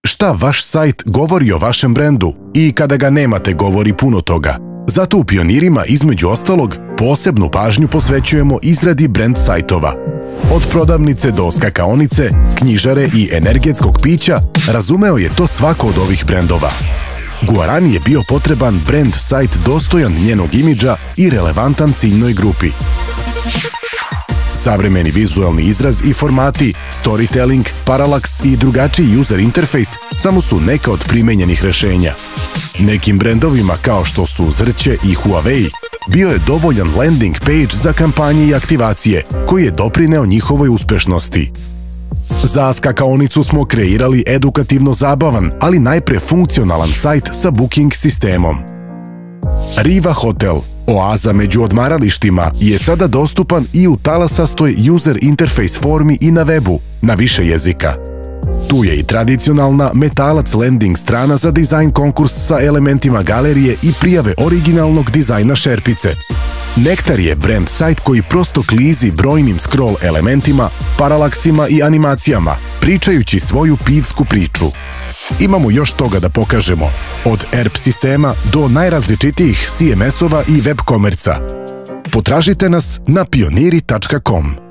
Šta vaš sajt govori o vašem brendu i kada ga nemate govori puno toga. Zato u Pionirima, između ostalog, posebnu pažnju posvećujemo izradi brend sajtova. Od prodavnice do skakaonice, knjižare i energetskog pića, razumeo je to svako od ovih brendova. Guarani je bio potreban brend sajt dostojan njenog imidža i relevantan ciljnoj grupi. Savremeni vizualni izraz i formati, storytelling, paralaks i drugačiji user interface samo su neka od primenjenih rešenja. Nekim brendovima kao što su Zrće i Huawei bio je dovoljan landing page za kampanje i aktivacije koji je doprineo njihovoj uspešnosti. Za skakaonicu smo kreirali edukativno zabavan, ali najpre funkcionalan sajt sa booking sistemom. Riva Hotel, oaza među odmaralištima, je sada dostupan i u talasastoj user interface formi i na webu, na više jezika. Tu je i tradicionalna metalac landing strana za dizajn konkurs sa elementima galerije i prijave originalnog dizajna šerpice. Nektar je brand sajt koji prosto klizi brojnim scroll elementima, paralaksima i animacijama, pričajući svoju pivsku priču. Imamo još toga da pokažemo, od ERP sistema do najrazličitijih CMS-ova i web komerca. Potražite nas na pioniri.com.